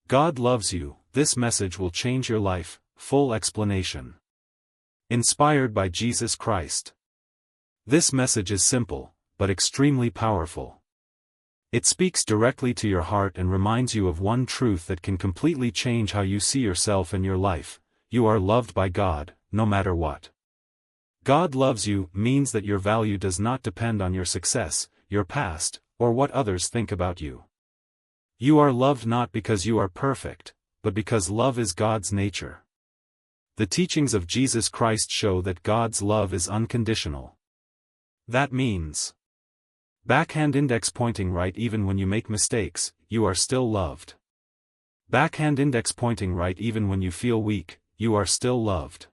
God loves you. This message will change your life. Full explanation. Inspired by Jesus Christ. This message is simple, but extremely powerful. It speaks directly to your heart and reminds you of one truth that can completely change how you see yourself and your life. You are loved by God, no matter what. God loves you means that your value does not depend on your success, your past, or what others think about you. You are loved not because you are perfect, but because love is God's nature. The teachings of Jesus Christ show that God's love is unconditional. That means backhand index pointing right. Even when you make mistakes, you are still loved. Backhand index pointing right. Even when you feel weak, you are still loved.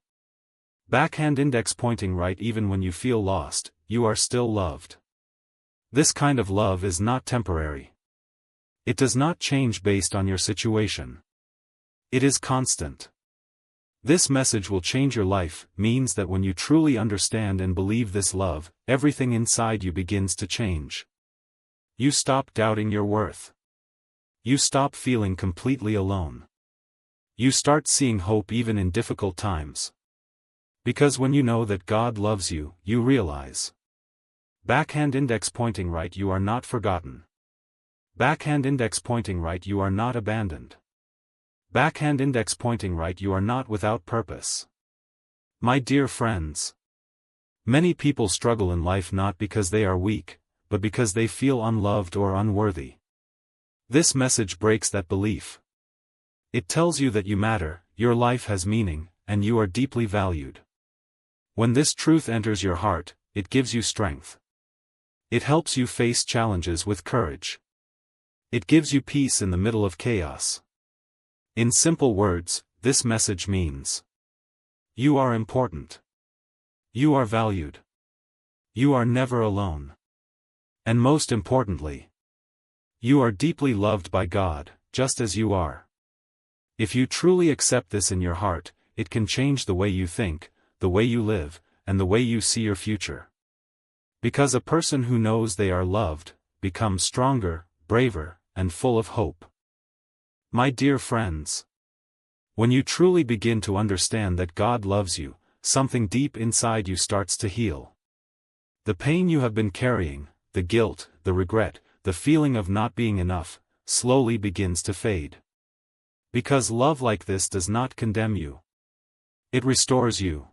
Backhand index pointing right. Even when you feel lost, you are still loved. This kind of love is not temporary. It does not change based on your situation. It is constant. This message will change your life, means that when you truly understand and believe this love, everything inside you begins to change. You stop doubting your worth. You stop feeling completely alone. You start seeing hope even in difficult times. Because when you know that God loves you, you realize. Backhand index pointing right. You are not forgotten. Backhand index pointing right. You are not abandoned. Backhand index pointing right. You are not without purpose. My dear friends, many people struggle in life not because they are weak, but because they feel unloved or unworthy. This message breaks that belief. It tells you that you matter, your life has meaning, and you are deeply valued. When this truth enters your heart, it gives you strength. It helps you face challenges with courage. It gives you peace in the middle of chaos. In simple words, this message means you are important. You are valued. You are never alone. And most importantly, you are deeply loved by God, just as you are. If you truly accept this in your heart, it can change the way you think, the way you live, and the way you see your future. Because a person who knows they are loved, becomes stronger, braver, and full of hope. My dear friends, when you truly begin to understand that God loves you, something deep inside you starts to heal. The pain you have been carrying, the guilt, the regret, the feeling of not being enough, slowly begins to fade. Because love like this does not condemn you. It restores you.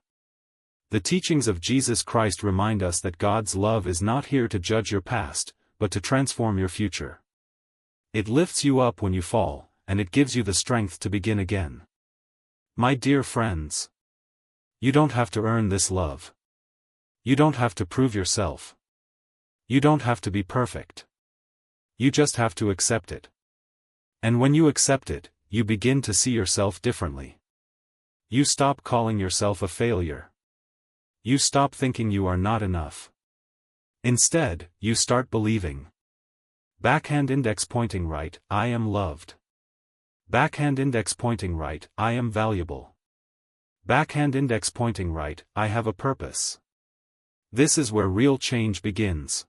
The teachings of Jesus Christ remind us that God's love is not here to judge your past, but to transform your future. It lifts you up when you fall, and it gives you the strength to begin again. My dear friends, you don't have to earn this love. You don't have to prove yourself. You don't have to be perfect. You just have to accept it. And when you accept it, you begin to see yourself differently. You stop calling yourself a failure. You stop thinking you are not enough. Instead, you start believing. Backhand index pointing right, I am loved. Backhand index pointing right, I am valuable. Backhand index pointing right, I have a purpose. This is where real change begins.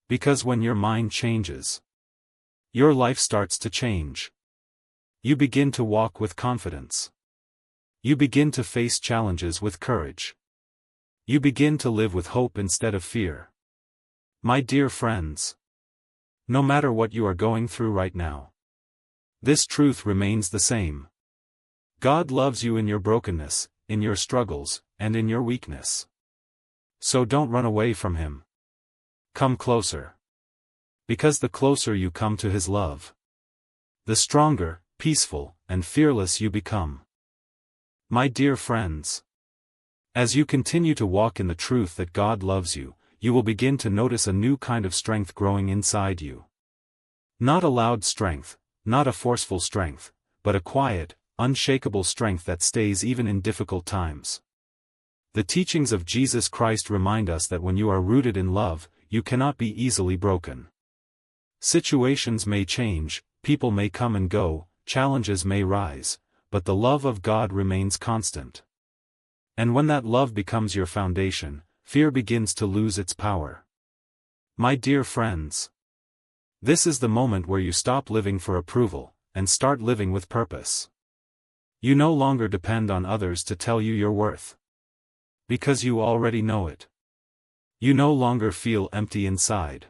Because when your mind changes, your life starts to change. You begin to walk with confidence. You begin to face challenges with courage. You begin to live with hope instead of fear. My dear friends, no matter what you are going through right now, this truth remains the same. God loves you in your brokenness, in your struggles, and in your weakness. So don't run away from Him. Come closer. Because the closer you come to His love, the stronger, peaceful, and fearless you become. My dear friends, as you continue to walk in the truth that God loves you, you will begin to notice a new kind of strength growing inside you. Not a loud strength, not a forceful strength, but a quiet, unshakable strength that stays even in difficult times. The teachings of Jesus Christ remind us that when you are rooted in love, you cannot be easily broken. Situations may change, people may come and go, challenges may rise, but the love of God remains constant. And when that love becomes your foundation, fear begins to lose its power. My dear friends, this is the moment where you stop living for approval, and start living with purpose. You no longer depend on others to tell you your worth. Because you already know it. You no longer feel empty inside.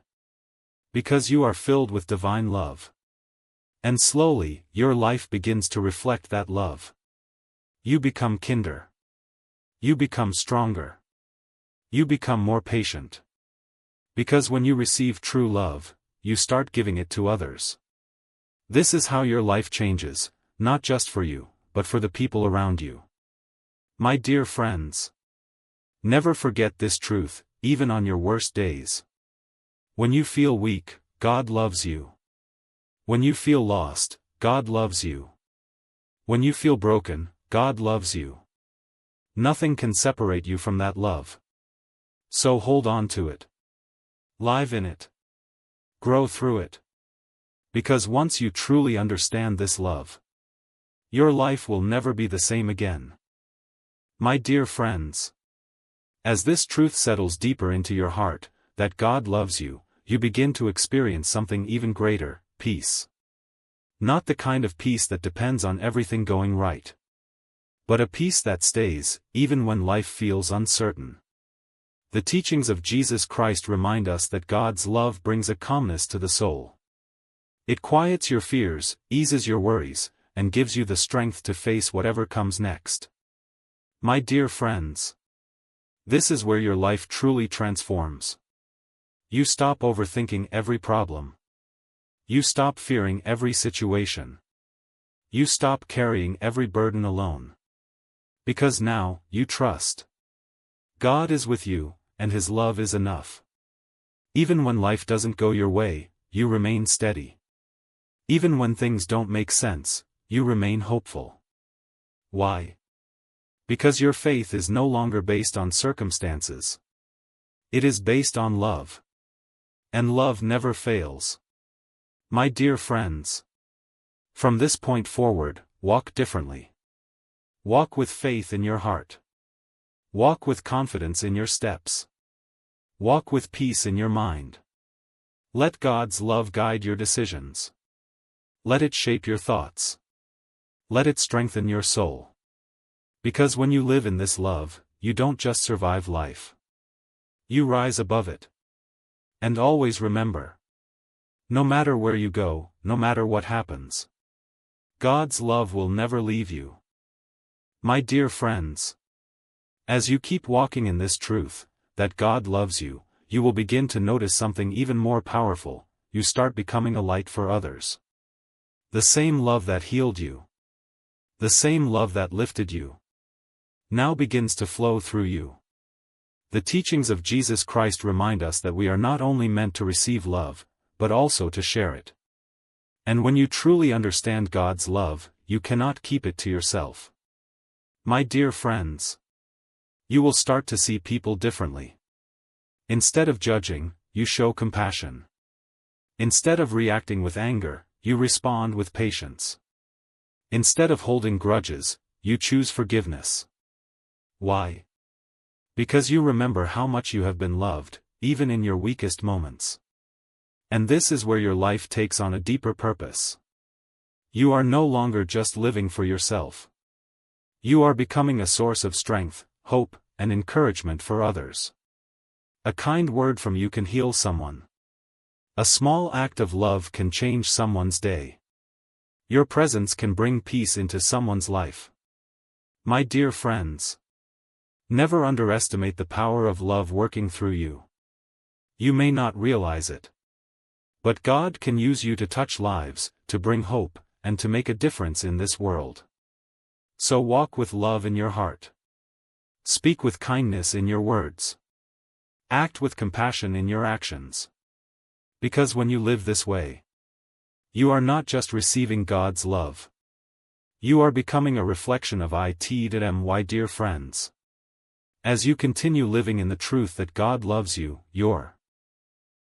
Because you are filled with divine love. And slowly, your life begins to reflect that love. You become kinder. You become stronger. You become more patient. Because when you receive true love, you start giving it to others. This is how your life changes, not just for you, but for the people around you. My dear friends, never forget this truth, even on your worst days. When you feel weak, God loves you. When you feel lost, God loves you. When you feel broken, God loves you. Nothing can separate you from that love. So hold on to it. Live in it. Grow through it. Because once you truly understand this love, your life will never be the same again. My dear friends, as this truth settles deeper into your heart, that God loves you, you begin to experience something even greater, peace. Not the kind of peace that depends on everything going right. But a peace that stays, even when life feels uncertain. The teachings of Jesus Christ remind us that God's love brings a calmness to the soul. It quiets your fears, eases your worries, and gives you the strength to face whatever comes next. My dear friends, this is where your life truly transforms. You stop overthinking every problem. You stop fearing every situation. You stop carrying every burden alone. Because now, you trust. God is with you, and His love is enough. Even when life doesn't go your way, you remain steady. Even when things don't make sense, you remain hopeful. Why? Because your faith is no longer based on circumstances. It is based on love. And love never fails. My dear friends, from this point forward, walk differently. Walk with faith in your heart. Walk with confidence in your steps. Walk with peace in your mind. Let God's love guide your decisions. Let it shape your thoughts. Let it strengthen your soul. Because when you live in this love, you don't just survive life. You rise above it. And always remember, no matter where you go, no matter what happens, God's love will never leave you. My dear friends, as you keep walking in this truth, that God loves you, you will begin to notice something even more powerful. You start becoming a light for others. The same love that healed you, the same love that lifted you, now begins to flow through you. The teachings of Jesus Christ remind us that we are not only meant to receive love, but also to share it. And when you truly understand God's love, you cannot keep it to yourself. My dear friends, you will start to see people differently. Instead of judging, you show compassion. Instead of reacting with anger, you respond with patience. Instead of holding grudges, you choose forgiveness. Why? Because you remember how much you have been loved, even in your weakest moments. And this is where your life takes on a deeper purpose. You are no longer just living for yourself. You are becoming a source of strength, hope, and encouragement for others. A kind word from you can heal someone. A small act of love can change someone's day. Your presence can bring peace into someone's life. My dear friends, never underestimate the power of love working through you. You may not realize it, but God can use you to touch lives, to bring hope, and to make a difference in this world. So walk with love in your heart. Speak with kindness in your words. Act with compassion in your actions. Because when you live this way, you are not just receiving God's love. You are becoming a reflection of it. My dear friends, as you continue living in the truth that God loves you, your